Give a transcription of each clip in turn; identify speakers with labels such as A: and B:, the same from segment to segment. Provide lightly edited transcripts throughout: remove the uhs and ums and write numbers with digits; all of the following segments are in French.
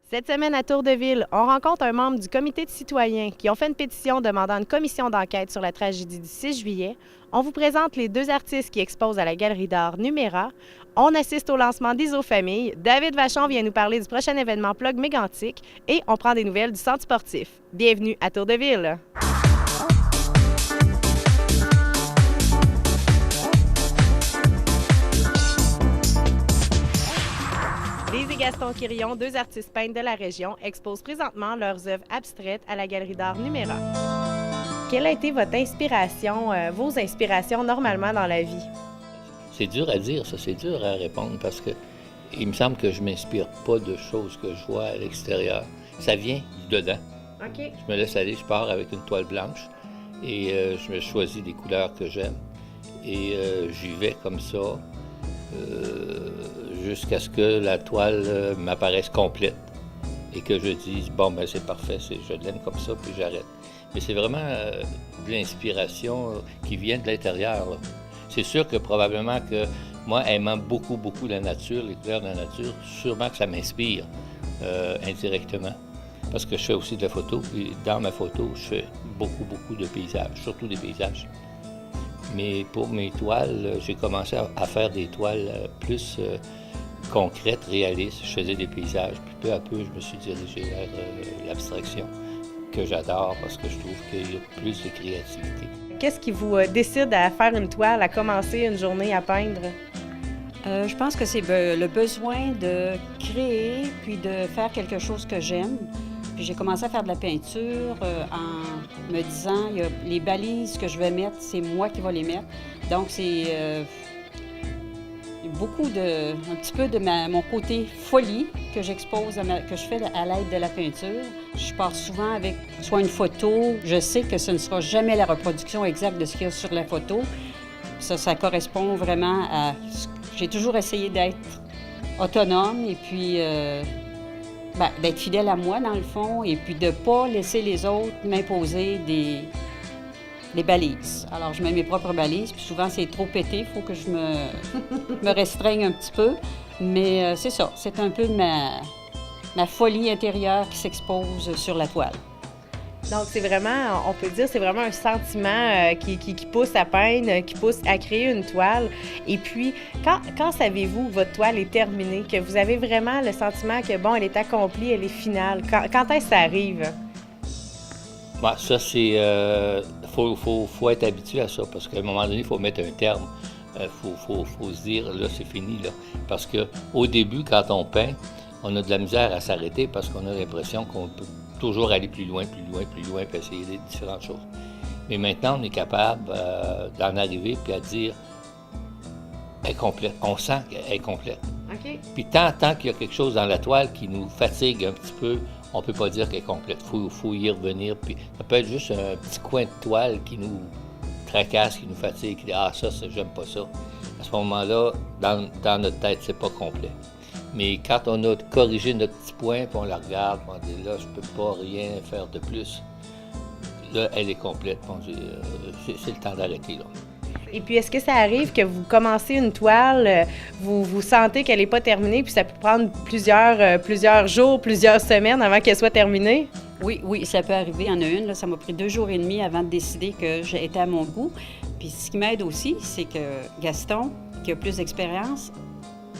A: Cette semaine à Tour-de-Ville, on rencontre un membre du comité de citoyens qui ont fait une pétition demandant une commission d'enquête sur la tragédie du 6 juillet. On vous présente les deux artistes qui exposent à la Galerie d'art Numéra. On assiste au lancement d'Isofamille. David Vachon vient nous parler du prochain événement Plug Mégantic et on prend des nouvelles du centre sportif. Bienvenue à Tour-de-Ville! Lise et Gaston Quirion, deux artistes peintres de la région, exposent présentement leurs œuvres abstraites à la Galerie d'art Numéra. Quelle a été votre inspiration, vos inspirations normalement dans la vie?
B: C'est dur à dire, ça, c'est dur à répondre parce que il me semble que je m'inspire pas de choses que je vois à l'extérieur. Ça vient du dedans.
A: OK.
B: Je me laisse aller, je pars avec une toile blanche et je me choisis des couleurs que j'aime et j'y vais comme ça jusqu'à ce que la toile m'apparaisse complète et que je dise bon ben c'est parfait, je l'aime comme ça puis j'arrête. Mais c'est vraiment de l'inspiration qui vient de l'intérieur, là. C'est sûr que probablement que moi, aimant beaucoup la nature, les couleurs de la nature, sûrement que ça m'inspire indirectement. Parce que je fais aussi de la photo, et dans ma photo, je fais beaucoup de paysages, surtout des paysages. Mais pour mes toiles, j'ai commencé à faire des toiles plus concrètes, réalistes. Je faisais des paysages, puis peu à peu, je me suis dirigé vers l'abstraction, que j'adore parce que je trouve qu'il y a plus de créativité.
A: Qu'est-ce qui vous décide à faire une toile, à commencer une journée à peindre?
C: Je pense que c'est le besoin de créer puis de faire quelque chose que j'aime. Puis j'ai commencé à faire de la peinture en me disant, il y a les balises que je vais mettre, c'est moi qui vais les mettre. Donc c'est un petit peu de mon côté folie que j'expose, que je fais à l'aide de la peinture. Je pars souvent avec soit une photo, je sais que ce ne sera jamais la reproduction exacte de ce qu'il y a sur la photo. Ça correspond vraiment à... J'ai toujours essayé d'être autonome et puis d'être fidèle à moi, dans le fond, et puis de ne pas laisser les autres m'imposer des balises. Alors, je mets mes propres balises, puis souvent, c'est trop pété, il faut que je me restreigne un petit peu. Mais c'est ça, c'est un peu ma folie intérieure qui s'expose sur la toile.
A: Donc, c'est vraiment, on peut dire, c'est vraiment un sentiment qui pousse à peindre, qui pousse à créer une toile. Et puis, quand savez-vous que votre toile est terminée, que vous avez vraiment le sentiment que, bon, elle est accomplie, elle est finale? Quand est-ce que ça arrive?
B: Bon, ça, c'est... faut être habitué à ça parce qu'à un moment donné, il faut mettre un terme. Faut se dire, là, c'est fini, là. Parce qu'au début, quand on peint, on a de la misère à s'arrêter parce qu'on a l'impression qu'on peut toujours aller plus loin, puis essayer des différentes choses. Mais maintenant, on est capable d'en arriver puis à dire, elle est complète. On sent qu'elle est complète.
A: OK.
B: Puis tant qu'il y a quelque chose dans la toile qui nous fatigue un petit peu, on peut pas dire qu'elle est complète. Faut y revenir. Puis ça peut être juste un petit coin de toile qui nous tracasse, qui nous fatigue, qui dit « Ah, ça, j'aime pas ça ». À ce moment-là, dans notre tête, c'est pas complet. Mais quand on a corrigé notre petit point, puis on la regarde, puis on dit là, je peux pas rien faire de plus. Là, elle est complète. On dit, c'est le temps d'arrêter, là.
A: Et puis, est-ce que ça arrive que vous commencez une toile, vous sentez qu'elle n'est pas terminée, puis ça peut prendre plusieurs jours, plusieurs semaines avant qu'elle soit terminée?
C: Oui, ça peut arriver. Il y en a une, là, ça m'a pris 2 jours et demi avant de décider que j'étais à mon goût. Puis ce qui m'aide aussi, c'est que Gaston, qui a plus d'expérience,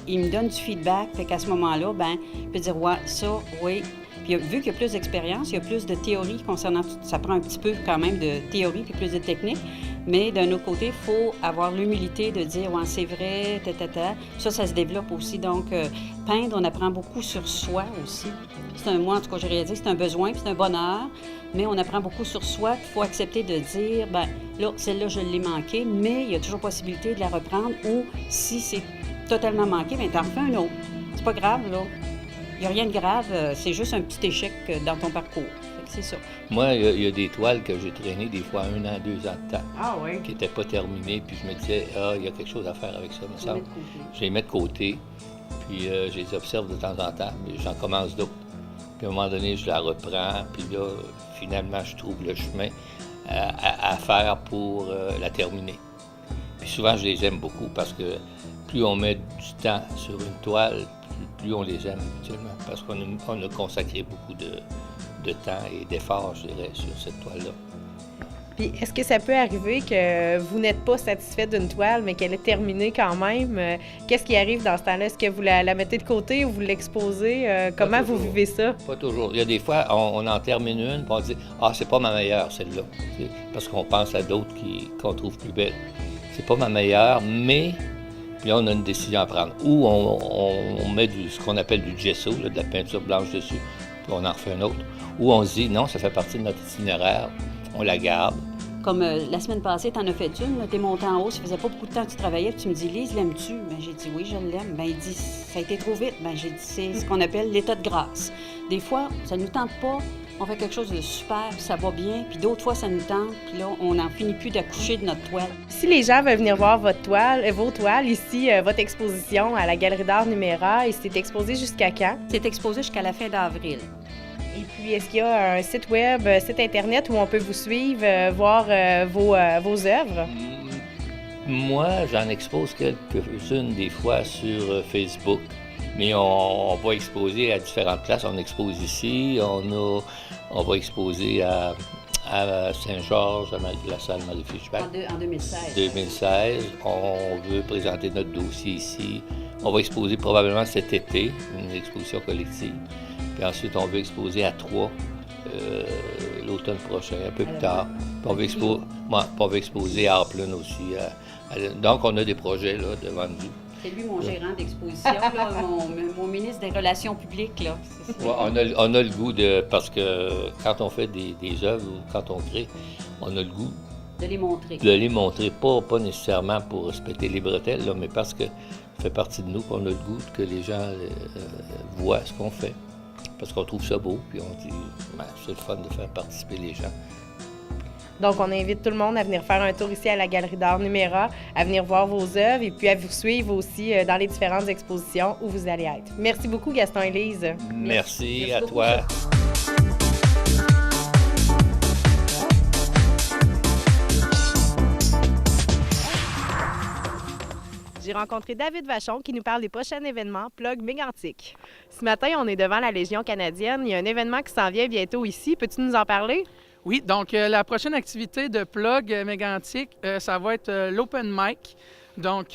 C: il me donne du feedback, fait qu'à ce moment-là, il peut dire « ouais, ça, oui ». Puis vu qu'il y a plus d'expérience, il y a plus de théorie concernant tout. Ça prend un petit peu quand même de théorie puis plus de technique. Mais d'un autre côté, il faut avoir l'humilité de dire « ouais, c'est vrai, Ça se développe aussi. Donc, peindre, on apprend beaucoup sur soi aussi. Moi, en tout cas, j'ai réalisé que c'est un besoin puis c'est un bonheur. Mais on apprend beaucoup sur soi. Il faut accepter de dire « là, celle-là, je l'ai manquée, mais il y a toujours possibilité de la reprendre. Ou si c'est totalement manqué, t'en refais un autre. C'est pas grave, là. Il n'y a rien de grave, c'est juste un petit échec dans ton parcours. Fait que c'est ça.
B: Moi, il y a des toiles que j'ai traînées des fois 1 an, 2 ans de temps.
A: Ah oui?
B: Qui n'étaient pas terminées, puis je me disais, il y a quelque chose à faire avec ça, me semble. Je les mets de côté, puis je les observe de temps en temps, mais j'en commence d'autres. Puis à un moment donné, je la reprends, puis là, finalement, je trouve le chemin à faire pour la terminer. Puis souvent, je les aime beaucoup parce que plus on met du temps sur une toile, plus plus on les aime habituellement, parce qu'on a consacré beaucoup de temps et d'efforts, je dirais, sur cette toile-là.
A: Puis, est-ce que ça peut arriver que vous n'êtes pas satisfait d'une toile, mais qu'elle est terminée quand même? Qu'est-ce qui arrive dans ce temps-là? Est-ce que vous la mettez de côté ou vous l'exposez? Comment vous vivez ça?
B: Pas toujours. Il y a des fois, on en termine une, puis on dit « Ah, c'est pas ma meilleure, celle-là. » Parce qu'on pense à d'autres qu'on trouve plus belles. C'est pas ma meilleure, mais... Puis là, on a une décision à prendre. Ou on met ce qu'on appelle du gesso, là, de la peinture blanche dessus, puis on en refait un autre. Ou on se dit « Non, ça fait partie de notre itinéraire. » On la garde.
C: Comme la semaine passée, t'en as fait une, t'es monté en haut, ça faisait pas beaucoup de temps que tu travaillais, puis tu me dis, Lise, l'aimes-tu? Ben, j'ai dit, oui, je l'aime. Ben, il dit, ça a été trop vite. Ben, j'ai dit, c'est ce qu'on appelle l'état de grâce. Des fois, ça nous tente pas, on fait quelque chose de super, puis ça va bien, puis d'autres fois, ça nous tente, puis là, on n'en finit plus d'accoucher de notre toile.
A: Si les gens veulent venir voir votre toile, vos toiles, ici, votre exposition à la Galerie d'art Numéra, et c'est exposé jusqu'à quand?
C: C'est exposé jusqu'à la fin d'avril.
A: Et puis, est-ce qu'il y a un site web, site Internet où on peut vous suivre, voir vos œuvres?
B: Moi, j'en expose quelques-unes des fois sur Facebook, mais on va exposer à différentes places. On expose ici, on va exposer à Saint-Georges, à la salle Marie-Fischbach.
C: En 2016.
B: 2016. On veut présenter notre dossier ici. On va exposer probablement cet été, une exposition collective. Puis ensuite, on veut exposer à Troyes l'automne prochain, un peu plus tard. Puis on veut exposer à Harplin aussi. Donc, on a des projets là, devant nous.
C: C'est lui mon gérant d'exposition, là, mon ministre des Relations publiques. Là.
B: Ouais, on a le goût parce que quand on fait des œuvres ou quand on crée, on a le goût
C: de les montrer.
B: De les montrer, pas nécessairement pour se péter les bretelles, là, mais parce que ça fait partie de nous, qu'on a le goût que les gens voient ce qu'on fait. Parce qu'on trouve ça beau, puis on dit, c'est le fun de faire participer les gens.
A: Donc, on invite tout le monde à venir faire un tour ici à la Galerie d'art Numéra, à venir voir vos œuvres et puis à vous suivre aussi dans les différentes expositions où vous allez être. Merci beaucoup, Gaston et Lise.
B: Merci à toi.
A: J'ai rencontré David Vachon qui nous parle des prochains événements Plug Mégantic. Ce matin, on est devant la Légion canadienne. Il y a un événement qui s'en vient bientôt ici. Peux-tu nous en parler?
D: Oui, donc la prochaine activité de Plug Mégantic, ça va être l'Open Mic. Donc,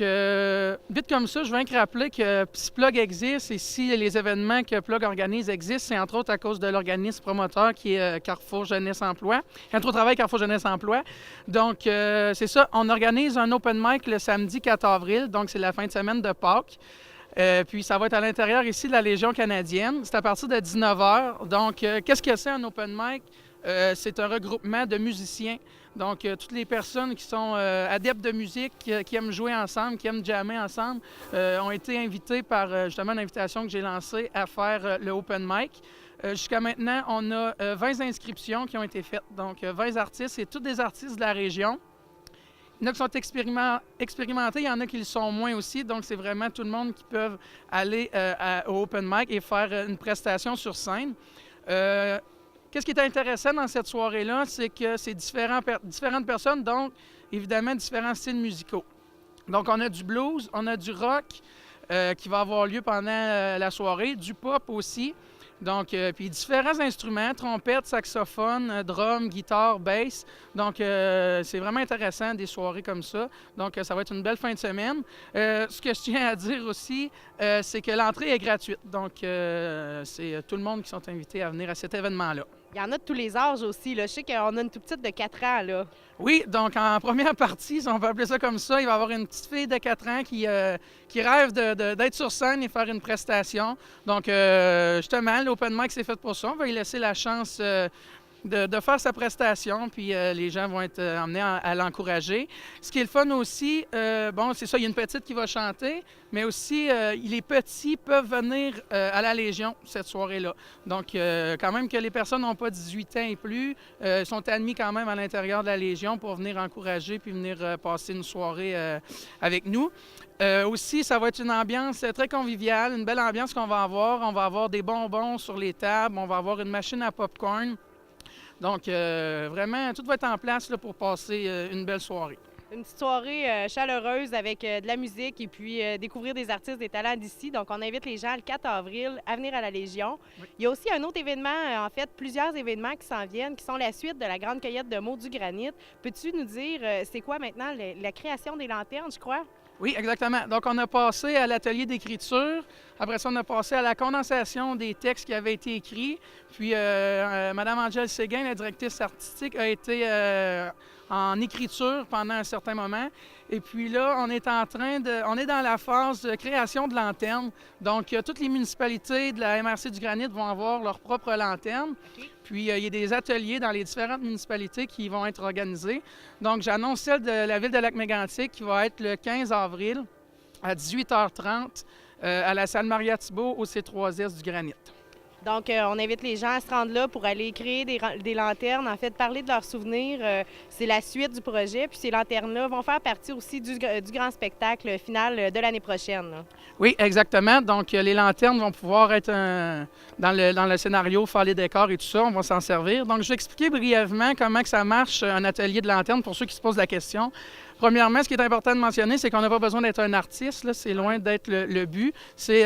D: vite comme ça, je viens de rappeler que si Plug existe et si les événements que Plug organise existent, c'est entre autres à cause de l'organisme promoteur qui est Carrefour Jeunesse Emploi, Intro Travail Carrefour Jeunesse Emploi. Donc, c'est ça, on organise un Open Mic le samedi 4 avril, donc c'est la fin de semaine de Pâques. Puis ça va être à l'intérieur ici de la Légion canadienne. C'est à partir de 19h. Donc, qu'est-ce que c'est un Open Mic? C'est un regroupement de musiciens. Donc, toutes les personnes qui sont adeptes de musique, qui aiment jouer ensemble, qui aiment jammer ensemble, ont été invitées par justement l'invitation que j'ai lancée à faire le Open Mic. Jusqu'à maintenant, on a 20 inscriptions qui ont été faites. Donc, 20 artistes, c'est tous des artistes de la région. Il y en a qui sont expérimentés, il y en a qui le sont moins aussi. Donc, c'est vraiment tout le monde qui peut aller au Open Mic et faire une prestation sur scène. Qu'est-ce qui est intéressant dans cette soirée-là, c'est que c'est différentes personnes, donc évidemment différents styles musicaux. Donc on a du blues, on a du rock qui va avoir lieu pendant la soirée, du pop aussi. Donc, puis différents instruments, trompette, saxophone, drum, guitare, bass. Donc, c'est vraiment intéressant, des soirées comme ça. Donc, ça va être une belle fin de semaine. Ce que je tiens à dire aussi, c'est que l'entrée est gratuite. Donc, c'est tout le monde qui sont invités à venir à cet événement-là.
A: Il y en a de tous les âges aussi. Là. Je sais qu'on a une toute petite de 4 ans. Là.
D: Oui, donc en première partie, si on peut appeler ça comme ça, il va y avoir une petite fille de 4 ans qui rêve d'être sur scène et faire une prestation. Donc, justement, l'Open Mic, c'est fait pour ça. On va lui laisser la chance de faire sa prestation, puis les gens vont être emmenés à l'encourager. Ce qui est le fun aussi, bon, c'est ça, il y a une petite qui va chanter, mais aussi les petits peuvent venir à la Légion cette soirée-là. Donc, quand même que les personnes n'ont pas 18 ans et plus, sont admis quand même à l'intérieur de la Légion pour venir encourager puis venir passer une soirée avec nous. Aussi, ça va être une ambiance très conviviale, une belle ambiance qu'on va avoir. On va avoir des bonbons sur les tables, on va avoir une machine à popcorn. Donc, vraiment, tout va être en place là, pour passer une belle soirée.
A: Une petite soirée chaleureuse avec de la musique et puis découvrir des artistes, des talents d'ici. Donc, on invite les gens le 4 avril à venir à la Légion.
D: Oui.
A: Il y a aussi un autre événement, en fait, plusieurs événements qui s'en viennent, qui sont la suite de la grande cueillette de mots du granit. Peux-tu nous dire, c'est quoi maintenant la création des lanternes, je crois?
D: Oui, exactement. Donc, on a passé à l'atelier d'écriture. Après ça, on a passé à la condensation des textes qui avaient été écrits. Puis, Mme Angèle Séguin, la directrice artistique, a été en écriture pendant un certain moment. Et puis là, on est dans la phase de création de lanternes. Donc, toutes les municipalités de la MRC du Granit vont avoir leur propre lanterne.
A: OK.
D: Puis, il y a des ateliers dans les différentes municipalités qui vont être organisés. Donc, j'annonce celle de la ville de Lac-Mégantic qui va être le 15 avril à 18h30 à la salle Maria-Thibault au C3S du Granit.
A: Donc, on invite les gens à se rendre là pour aller créer des lanternes, en fait, parler de leurs souvenirs. C'est la suite du projet. Puis ces lanternes-là vont faire partie aussi du grand spectacle final de l'année prochaine, là.
D: Oui, exactement. Donc, les lanternes vont pouvoir être dans le scénario, faire les décors et tout ça. On va s'en servir. Donc, je vais expliquer brièvement comment que ça marche, un atelier de lanterne, pour ceux qui se posent la question. Premièrement, ce qui est important de mentionner, c'est qu'on n'a pas besoin d'être un artiste, là. C'est loin d'être le but. C'est,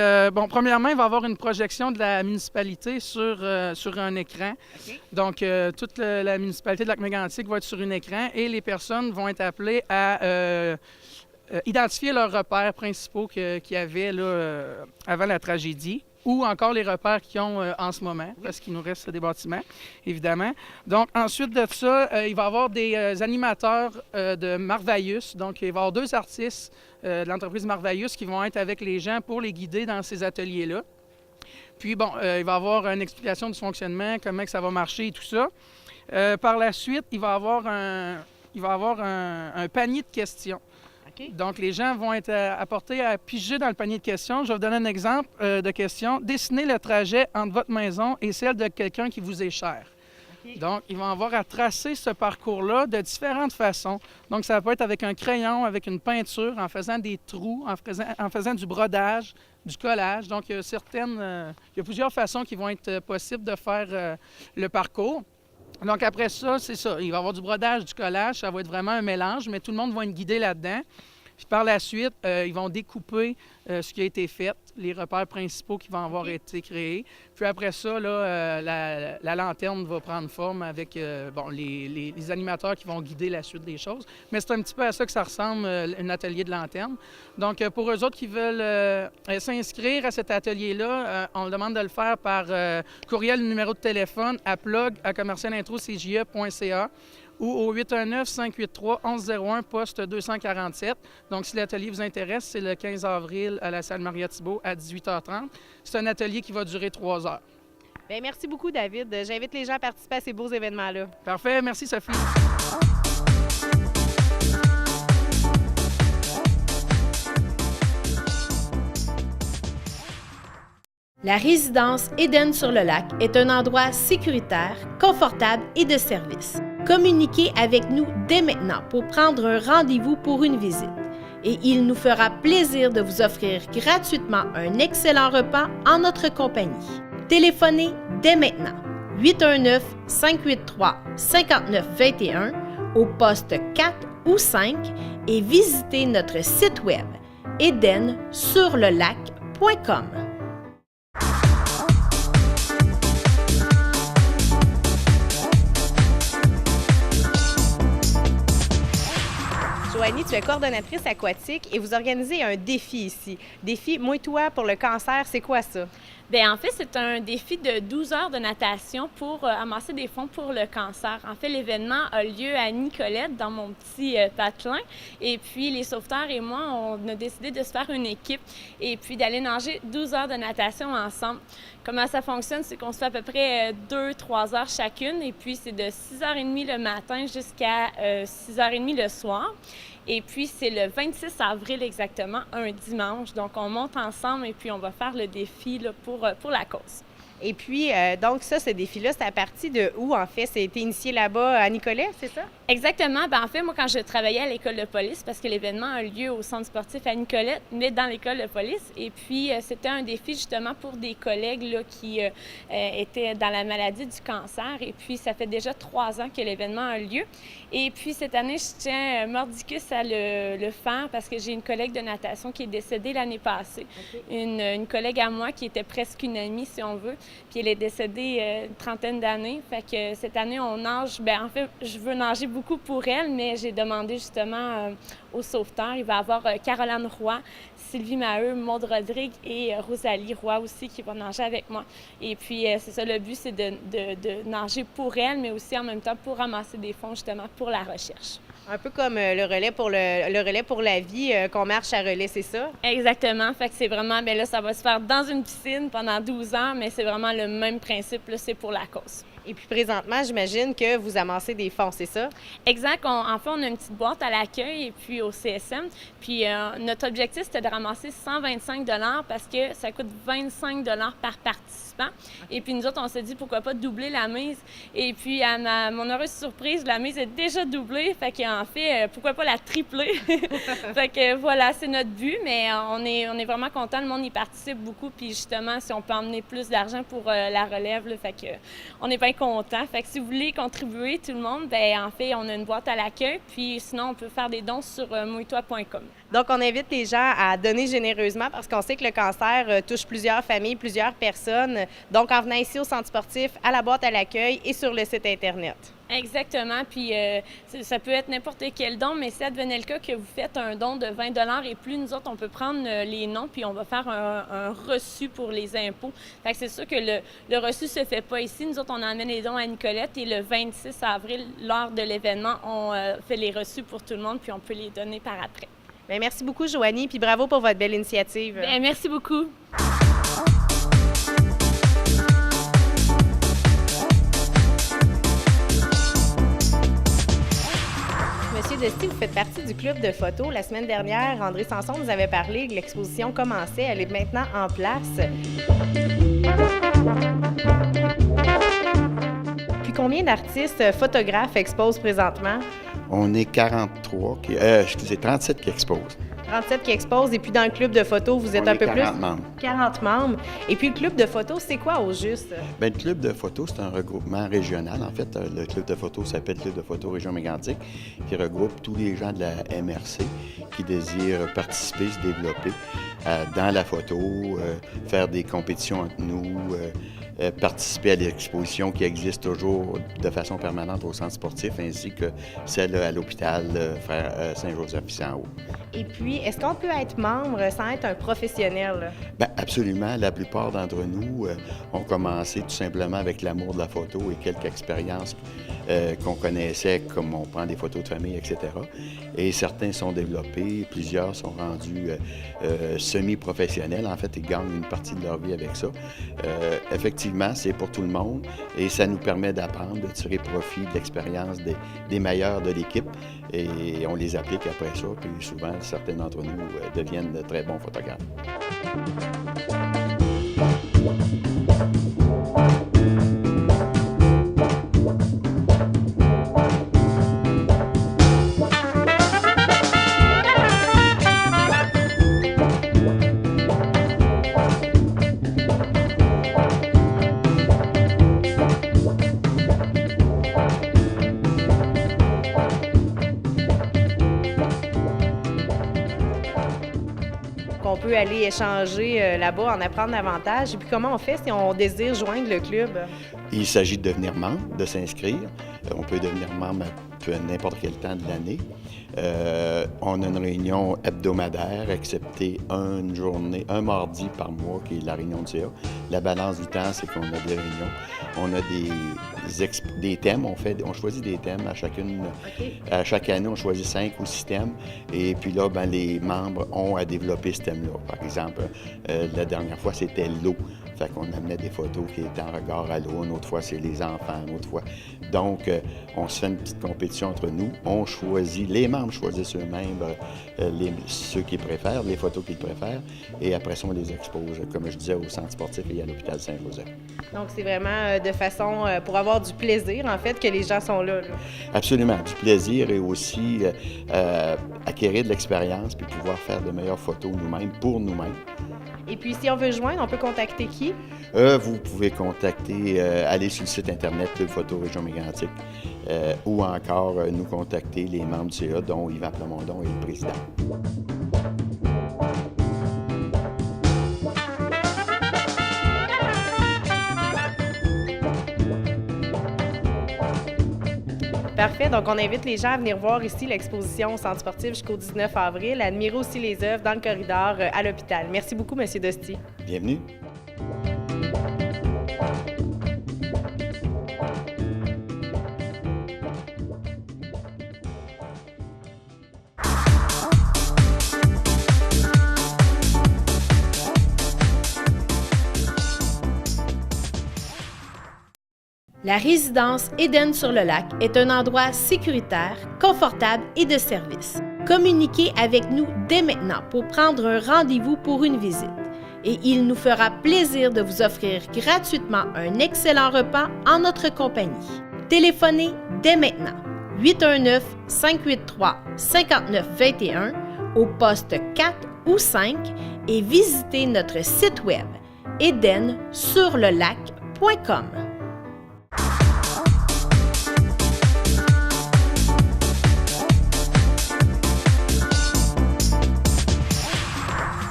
D: premièrement, il va y avoir une projection de la municipalité sur un écran.
A: OK.
D: Donc, toute la municipalité de Lac-Mégantic va être sur un écran et les personnes vont être appelées à identifier leurs repères principaux qu'il y avait là, avant la tragédie, ou encore les repères qu'ils ont en ce moment, parce qu'il nous reste des bâtiments, évidemment. Donc, ensuite de ça, il va y avoir des animateurs de Marvaillus. Donc, il va y avoir 2 artistes de l'entreprise Marvaillus qui vont être avec les gens pour les guider dans ces ateliers-là. Puis, il va y avoir une explication du fonctionnement, comment que ça va marcher et tout ça. Par la suite, il va y avoir un panier de questions.
A: OK.
D: Donc, les gens vont être apportés à piger dans le panier de questions. Je vais vous donner un exemple de question. Dessinez le trajet entre votre maison et celle de quelqu'un qui vous est cher.
A: OK.
D: Donc, ils vont avoir à tracer ce parcours-là de différentes façons. Donc, ça peut être avec un crayon, avec une peinture, en faisant des trous, en faisant du brodage, du collage. Donc, il y a plusieurs façons qui vont être possibles de faire le parcours. Donc, après ça, c'est ça. Il va y avoir du brodage, du collage. Ça va être vraiment un mélange, mais tout le monde va être guidé là-dedans. Puis par la suite, ils vont découper ce qui a été fait, les repères principaux qui vont avoir été créés. Puis après ça, là, la lanterne va prendre forme avec les animateurs qui vont guider la suite des choses. Mais c'est un petit peu à ça que ça ressemble, un atelier de lanterne. Donc, pour eux autres qui veulent s'inscrire à cet atelier-là, on demande de le faire par courriel, numéro de téléphone à plug@commercialintrocje.ca ou au 819-583-1101, poste 247. Donc, si l'atelier vous intéresse, c'est le 15 avril à la salle Maria-Thibault à 18h30. C'est un atelier qui va durer 3 heures.
A: Bien, merci beaucoup, David. J'invite les gens à participer à ces beaux événements-là.
D: Parfait. Merci, Sophie.
E: La résidence Éden-sur-le-Lac est un endroit sécuritaire, confortable et de service. Communiquez avec nous dès maintenant pour prendre un rendez-vous pour une visite. Et il nous fera plaisir de vous offrir gratuitement un excellent repas en notre compagnie. Téléphonez dès maintenant 819-583-5921 au poste 4 ou 5 et visitez notre site web edensurlelac.com.
A: Joanie, tu es coordonnatrice aquatique et vous organisez un défi ici. Défi Mouille-toi pour le cancer, c'est quoi ça?
F: Bien, en fait, c'est un défi de 12 heures de natation pour amasser des fonds pour le cancer. En fait, l'événement a lieu à Nicolette, dans mon petit patelin. Et puis, les sauveteurs et moi, on a décidé de se faire une équipe et puis d'aller nager 12 heures de natation ensemble. Comment ça fonctionne? C'est qu'on se fait à peu près 2-3 heures chacune. Et puis, c'est de 6h30 le matin jusqu'à 6h30 le soir. Et puis, c'est le 26 avril exactement, un dimanche. Donc, on monte ensemble et puis on va faire le défi là, pour la cause.
A: Et puis, donc ça, ce défi-là, c'est à partir de où, en fait? Ça a été initié là-bas à Nicolet, c'est ça?
F: Exactement. En fait, moi, quand je travaillais à l'école de police, parce que l'événement a lieu au centre sportif à Nicolette, mais dans l'école de police, et puis c'était un défi justement pour des collègues là, qui étaient dans la maladie du cancer, et puis ça fait déjà 3 ans que l'événement a lieu. Et puis cette année, je tiens mordicus à le faire parce que j'ai une collègue de natation qui est décédée l'année passée. Okay. Une collègue à moi qui était presque une amie, si on veut, puis elle est décédée une trentaine d'années. Fait que cette année, on nage. En fait, je veux nager beaucoup pour elle, mais j'ai demandé justement aux sauveteurs. Il va y avoir Caroline Roy, Sylvie Maheu, Maude Rodrigue et Rosalie Roy aussi qui vont nager avec moi. Et puis, c'est ça, le but, c'est de nager pour elle, mais aussi en même temps pour ramasser des fonds justement pour la recherche.
A: Un peu comme le relais pour la vie qu'on marche à relais, c'est ça?
F: Exactement. Fait que c'est vraiment, bien là, ça va se faire dans une piscine pendant 12 heures, mais c'est vraiment le même principe, là, c'est pour la cause.
A: Et puis présentement, j'imagine que vous amassez des fonds, c'est ça?
F: Exact. En fait, on a une petite boîte à l'accueil et puis au CSM. Puis notre objectif, c'était de ramasser 125 $ parce que ça coûte 25 $ par participant. Et puis nous autres, on s'est dit pourquoi pas doubler la mise. Et puis à mon heureuse surprise, la mise est déjà doublée. Fait qu'en fait, pourquoi pas la tripler? Fait que voilà, c'est notre but, mais on est vraiment content. Le monde y participe beaucoup. Puis justement, si on peut emmener plus d'argent pour la relève, là, fait que on est bien content. Fait que si vous voulez contribuer, tout le monde, bien en fait, on a une boîte à l'accueil. Puis sinon, on peut faire des dons sur mouille-toi.com.
A: Donc, on invite les gens à donner généreusement parce qu'on sait que le cancer touche plusieurs familles, plusieurs personnes. Donc, en venant ici au centre sportif, à la boîte à l'accueil et sur le site Internet.
F: Exactement. Puis ça peut être n'importe quel don, mais si advenait le cas que vous faites un don de 20 $ et plus, nous autres, on peut prendre les noms puis on va faire un reçu pour les impôts. Fait que c'est sûr que le reçu se fait pas ici. Nous autres, on emmène les dons à Nicolette et le 26 avril, lors de l'événement, on fait les reçus pour tout le monde puis on peut les donner par après.
A: Bien, merci beaucoup, Joanie, puis bravo pour votre belle initiative.
F: Bien, merci beaucoup.
A: Monsieur Desty, vous faites partie du club de photos. La semaine dernière, André Sanson nous avait parlé que l'exposition commençait. Elle est maintenant en place. Puis combien d'artistes photographes exposent présentement?
G: On est 37 qui exposent.
A: 37 qui exposent. Et puis dans le club de photos, vous êtes un peu
G: 40
A: plus...
G: membres.
A: 40 membres. Et puis le club de photos, c'est quoi au juste?
G: Bien, le club de photos, c'est un regroupement régional. En fait, le club de photos s'appelle Club de photos Région Mégantic, qui regroupe tous les gens de la MRC qui désirent participer, se développer dans la photo, faire des compétitions entre nous, participer à des expositions qui existent toujours de façon permanente au centre sportif, ainsi que celle à l'hôpital Frère Saint-Joseph-Ici-en-Haut.
A: Et puis, est-ce qu'on peut être membre sans être un professionnel?
G: Bien, absolument. La plupart d'entre nous ont commencé tout simplement avec l'amour de la photo et quelques expériences qu'on connaissait, comme on prend des photos de famille, etc. Et certains sont développés, plusieurs sont rendus semi-professionnels. En fait, ils gagnent une partie de leur vie avec ça. Effectivement, c'est pour tout le monde et ça nous permet d'apprendre, de tirer profit de l'expérience des meilleurs de l'équipe et on les applique après ça. Puis souvent, certains d'entre nous deviennent de très bons photographes.
A: On peut aller échanger là-bas, en apprendre davantage. Et puis comment on fait si on désire joindre le club?
G: Il s'agit de devenir membre, de s'inscrire. On peut devenir membre à n'importe quel temps de l'année. On a une réunion hebdomadaire, excepté une journée, un mardi par mois, qui est la réunion de CA. La balance du temps, c'est qu'on a des réunions. On a des thèmes, on choisit des thèmes à chacune. Okay. À chaque année, on choisit 5 ou 6 thèmes. Et puis là, ben, les membres ont à développer ce thème-là. Par exemple, la dernière fois, c'était l'eau. Fait qu'on amenait des photos qui étaient en regard à l'eau. Une autre fois, c'est les enfants, une autre fois. Donc, on se fait une petite compétition entre nous. On choisit, les membres choisissent eux-mêmes ceux qu'ils préfèrent, les photos qu'ils préfèrent. Et après ça, on les expose, comme je disais, au centre sportif et à l'hôpital Saint-Joseph.
A: Donc, c'est vraiment de façon pour avoir du plaisir, en fait, que les gens sont là.
G: Absolument, du plaisir et aussi acquérir de l'expérience puis pouvoir faire de meilleures photos nous-mêmes, pour nous-mêmes.
A: Et puis, si on veut joindre, on peut contacter qui?
G: Vous pouvez contacter, aller sur le site Internet Club Photo Région Mégantic ou encore nous contacter les membres du CA, dont Yvan Plamondon est le président.
A: Parfait. Donc, on invite les gens à venir voir ici l'exposition au Centre sportif jusqu'au 19 avril, à admirer aussi les œuvres dans le corridor à l'hôpital. Merci beaucoup, M. Dosti.
G: Bienvenue.
E: La résidence Éden-sur-le-Lac est un endroit sécuritaire, confortable et de service. Communiquez avec nous dès maintenant pour prendre un rendez-vous pour une visite. Et il nous fera plaisir de vous offrir gratuitement un excellent repas en notre compagnie. Téléphonez dès maintenant 819-583-5921 au poste 4 ou 5 et visitez notre site web edensurlelac.com.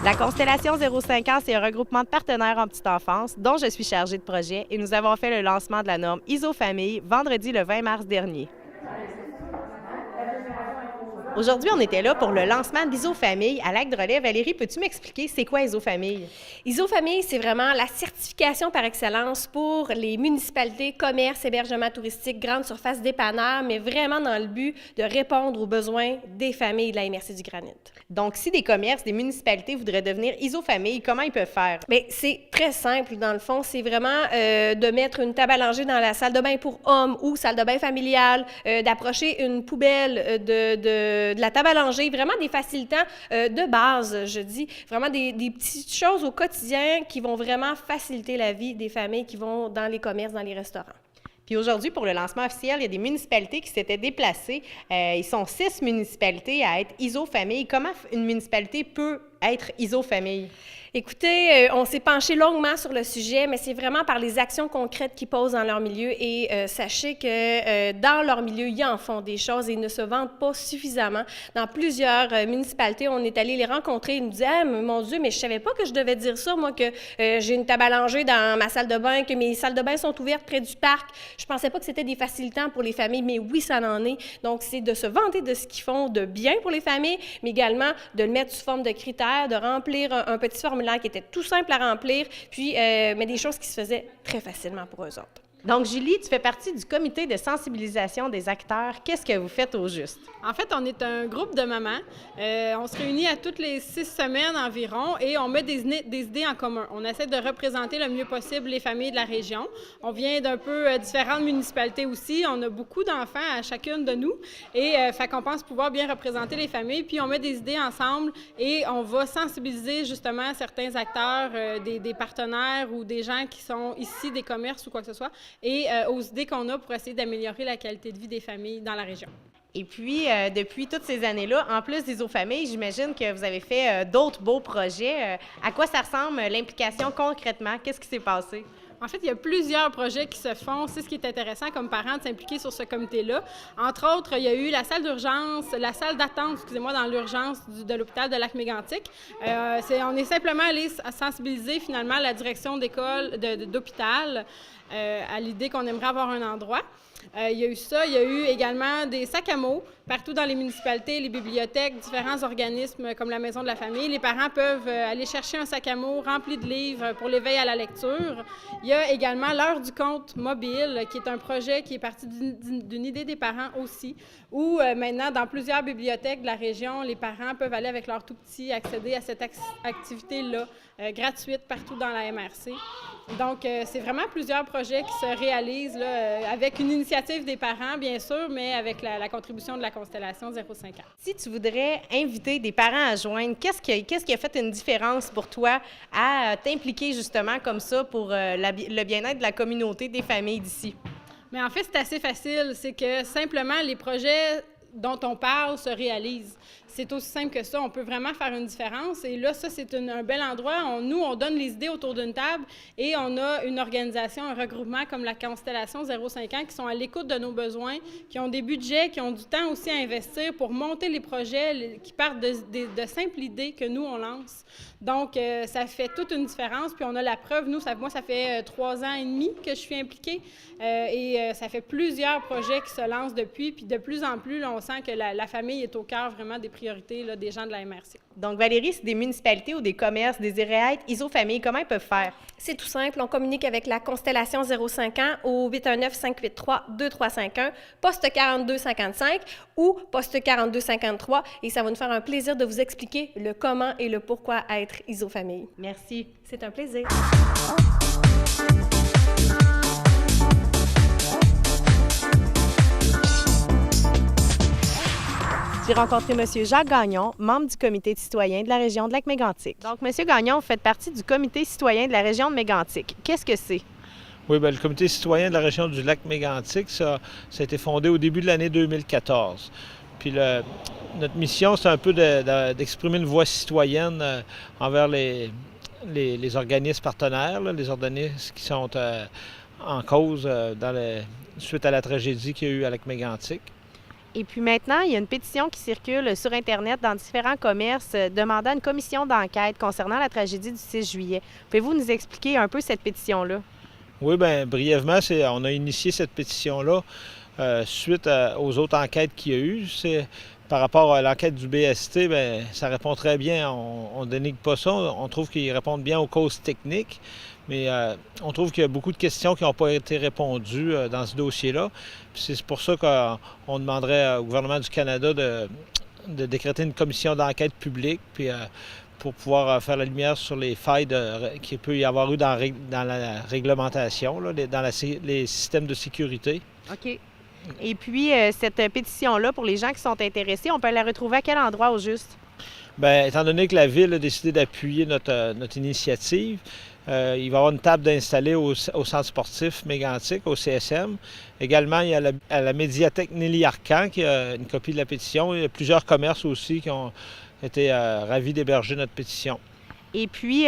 A: La Constellation 05 ans, c'est un regroupement de partenaires en petite enfance dont je suis chargée de projet et nous avons fait le lancement de la norme ISO-Famille vendredi le 20 mars dernier. Aujourd'hui, on était là pour le lancement d'ISO-Famille à Lac-Drolet. Valérie, peux-tu m'expliquer c'est quoi ISO-Famille?
H: ISO-Famille, c'est vraiment la certification par excellence pour les municipalités, commerces, hébergements touristiques, grandes surfaces, dépanneurs, mais vraiment dans le but de répondre aux besoins des familles de la MRC du Granit.
A: Donc, si des commerces, des municipalités voudraient devenir ISO-Famille, comment ils peuvent faire?
H: Bien, c'est très simple, dans le fond. C'est vraiment de mettre une table à langer dans la salle de bain pour hommes ou salle de bain familiale, d'approcher une poubelle de la table à langer, vraiment des facilitants de base, je dis, vraiment des petites choses au quotidien qui vont vraiment faciliter la vie des familles qui vont dans les commerces, dans les restaurants.
A: Puis aujourd'hui, pour le lancement officiel, il y a des municipalités qui s'étaient déplacées. Ils sont 6 municipalités à être ISO-Famille. Comment une municipalité peut être ISO-Famille?
H: Écoutez, on s'est penché longuement sur le sujet, mais c'est vraiment par les actions concrètes qu'ils posent dans leur milieu. Et sachez que dans leur milieu, ils en font des choses et ils ne se vendent pas suffisamment. Dans plusieurs municipalités, on est allé les rencontrer. Ils nous disaient « Ah, mon Dieu, mais je savais pas que je devais dire ça, moi, que j'ai une table à langer dans ma salle de bain, que mes salles de bain sont ouvertes près du parc. Je pensais pas que c'était des facilitants pour les familles, mais oui, ça en est. » Donc, c'est de se vanter de ce qu'ils font de bien pour les familles, mais également de le mettre sous forme de critères, de remplir un petit formulaire qui était tout simple à remplir, puis mais des choses qui se faisaient très facilement pour eux autres.
A: Donc, Julie, tu fais partie du comité de sensibilisation des acteurs. Qu'est-ce que vous faites au juste?
I: En fait, on est un groupe de mamans. On se réunit à toutes les 6 semaines environ et on met des idées en commun. On essaie de représenter le mieux possible les familles de la région. On vient d'un peu différentes municipalités aussi. On a beaucoup d'enfants à chacune de nous et fait qu'on pense pouvoir bien représenter les familles. Puis on met des idées ensemble et on va sensibiliser justement certains acteurs, des partenaires ou des gens qui sont ici, des commerces ou quoi que ce soit, et aux idées qu'on a pour essayer d'améliorer la qualité de vie des familles dans la région.
A: Et puis, depuis toutes ces années-là, en plus des ISO-Familles, j'imagine que vous avez fait d'autres beaux projets. À quoi ça ressemble l'implication concrètement? Qu'est-ce qui s'est passé?
I: En fait, il y a plusieurs projets qui se font. C'est ce qui est intéressant comme parent de s'impliquer sur ce comité-là. Entre autres, il y a eu la salle d'urgence, la salle d'attente, excusez-moi, dans l'urgence de l'hôpital de Lac-Mégantic. On est simplement allé sensibiliser finalement la direction d'école, d'hôpital à l'idée qu'on aimerait avoir un endroit. Il y a eu ça. Il y a eu également des sacs à mots partout dans les municipalités, les bibliothèques, différents organismes comme la Maison de la Famille. Les parents peuvent aller chercher un sac à mots rempli de livres pour l'éveil à la lecture. Il y a également l'heure du compte mobile, qui est un projet qui est parti d'une idée des parents aussi, où maintenant, dans plusieurs bibliothèques de la région, les parents peuvent aller avec leurs tout-petits accéder à cette activité-là gratuite partout dans la MRC. Donc, c'est vraiment plusieurs projets qui se réalisent là, avec une initiative des parents, bien sûr, mais avec la contribution de la constellation 0,5 ans.
A: Si tu voudrais inviter des parents à joindre, qu'est-ce qui a fait une différence pour toi à t'impliquer justement comme ça pour le bien-être de la communauté, des familles d'ici?
I: Mais en fait, c'est assez facile. C'est que simplement, les projets dont on parle se réalisent. C'est aussi simple que ça. On peut vraiment faire une différence. Et là, ça, c'est un bel endroit. On donne les idées autour d'une table et on a une organisation, un regroupement comme la Constellation 0,5 ans qui sont à l'écoute de nos besoins, qui ont des budgets, qui ont du temps aussi à investir pour monter les projets qui partent de simples idées que nous, on lance. Donc, ça fait toute une différence. Puis on a la preuve. Moi, ça fait 3 ans et demi que je suis impliquée et ça fait plusieurs projets qui se lancent depuis. Puis de plus en plus, là, on sent que la famille est au cœur vraiment des priorités là, des gens de la MRC.
A: Donc, Valérie, si des municipalités ou des commerces désiraient être ISO-famille, comment ils peuvent faire?
H: C'est tout simple. On communique avec la Constellation 0,5 ans au 819-583-2351, poste 4255 ou poste 4253 et ça va nous faire un plaisir de vous expliquer le comment et le pourquoi être ISO-famille.
A: Merci.
H: C'est un plaisir.
A: J'ai rencontré M. Jacques Gagnon, membre du comité de citoyen de la région de Lac-Mégantic. Donc, M. Gagnon, vous faites partie du comité citoyen de la région de Mégantic. Qu'est-ce que c'est?
J: Oui, bien, le comité citoyen de la région du Lac-Mégantic, ça a été fondé au début de l'année 2014. Puis notre mission, c'est un peu d'exprimer une voix citoyenne envers les organismes partenaires, là, les organismes qui sont en cause suite à la tragédie qu'il y a eu à Lac-Mégantic.
A: Et puis maintenant, il y a une pétition qui circule sur Internet dans différents commerces demandant une commission d'enquête concernant la tragédie du 6 juillet. Pouvez-vous nous expliquer un peu cette pétition-là?
J: Oui, bien, brièvement, on a initié cette pétition-là suite aux autres enquêtes qu'il y a eu. Par rapport à l'enquête du BST, bien, ça répond très bien. On ne dénigre pas ça. On trouve qu'ils répondent bien aux causes techniques. Mais on trouve qu'il y a beaucoup de questions qui n'ont pas été répondues dans ce dossier-là. Puis c'est pour ça qu'on demanderait au gouvernement du Canada de décréter une commission d'enquête publique puis, pour pouvoir faire la lumière sur les failles qu'il peut y avoir eu dans la réglementation, là, dans les systèmes de sécurité.
A: OK. Et puis, cette pétition-là, pour les gens qui sont intéressés, on peut la retrouver à quel endroit au juste? Bien,
J: étant donné que la Ville a décidé d'appuyer notre initiative, il va y avoir une table d'installer au centre sportif Mégantic, au CSM. Également, il y a à la médiathèque Nelly Arcan qui a une copie de la pétition. Il y a plusieurs commerces aussi qui ont été ravis d'héberger notre pétition.
A: Et puis,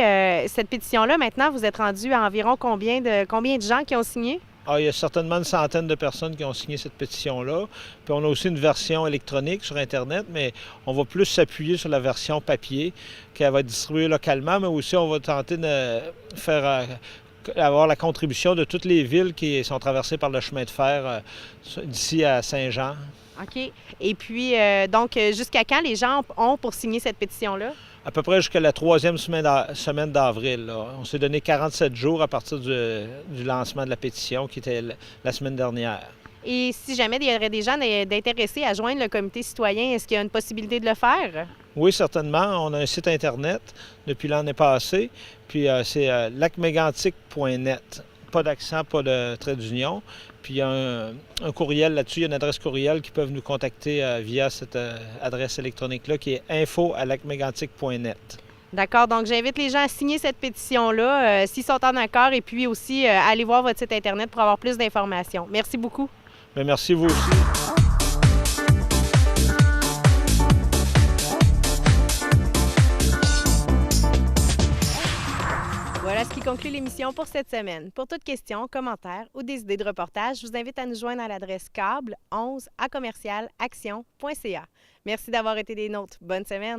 A: cette pétition-là, maintenant, vous êtes rendu à environ combien de gens qui ont signé?
J: Il y a certainement une centaine de personnes qui ont signé cette pétition-là. Puis on a aussi une version électronique sur Internet, mais on va plus s'appuyer sur la version papier qui va être distribuée localement, mais aussi on va tenter de avoir la contribution de toutes les villes qui sont traversées par le chemin de fer d'ici à Saint-Jean.
A: OK. Et puis, donc, jusqu'à quand les gens ont pour signer cette pétition-là?
J: À peu près jusqu'à la 3e semaine d'avril. On s'est donné 47 jours à partir du lancement de la pétition qui était la semaine dernière.
A: Et si jamais il y aurait des gens d'intéressés à joindre le comité citoyen, est-ce qu'il y a une possibilité de le faire?
J: Oui, certainement. On a un site Internet depuis l'année passée, puis c'est lacmégantic.net. Pas d'accent, pas de trait d'union. Puis il y a un courriel là-dessus, il y a une adresse courriel qui peuvent nous contacter via cette adresse électronique-là qui est info@lacmégantic.net.
A: D'accord, donc j'invite les gens à signer cette pétition-là s'ils sont en accord et puis aussi à aller voir votre site Internet pour avoir plus d'informations. Merci beaucoup.
J: Bien, merci vous aussi.
A: Voilà ce qui conclut l'émission pour cette semaine. Pour toute question, commentaire ou des idées de reportage, je vous invite à nous joindre à l'adresse câble11@commercialaction.ca. Merci d'avoir été des nôtres. Bonne semaine!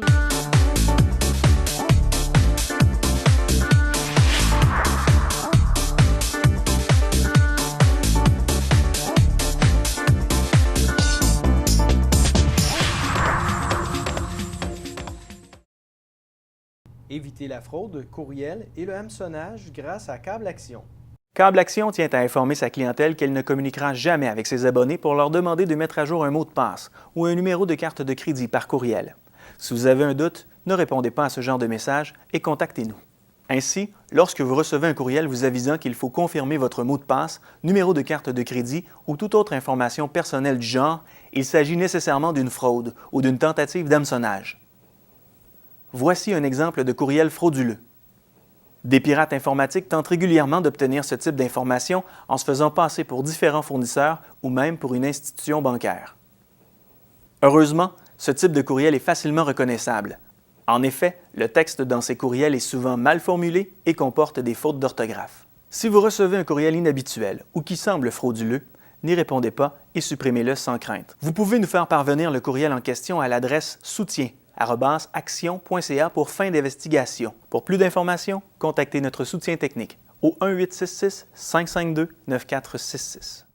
K: Évitez la fraude, courriel et le hameçonnage grâce à Câble Action.
L: Câble Action tient à informer sa clientèle qu'elle ne communiquera jamais avec ses abonnés pour leur demander de mettre à jour un mot de passe ou un numéro de carte de crédit par courriel. Si vous avez un doute, ne répondez pas à ce genre de message et contactez-nous. Ainsi, lorsque vous recevez un courriel vous avisant qu'il faut confirmer votre mot de passe, numéro de carte de crédit ou toute autre information personnelle du genre, il s'agit nécessairement d'une fraude ou d'une tentative d'hameçonnage. Voici un exemple de courriel frauduleux. Des pirates informatiques tentent régulièrement d'obtenir ce type d'informations en se faisant passer pour différents fournisseurs ou même pour une institution bancaire. Heureusement, ce type de courriel est facilement reconnaissable. En effet, le texte dans ces courriels est souvent mal formulé et comporte des fautes d'orthographe. Si vous recevez un courriel inhabituel ou qui semble frauduleux, n'y répondez pas et supprimez-le sans crainte. Vous pouvez nous faire parvenir le courriel en question à l'adresse soutien@action.ca pour fin d'investigation. Pour plus d'informations, contactez notre soutien technique au 1-866-552-9466.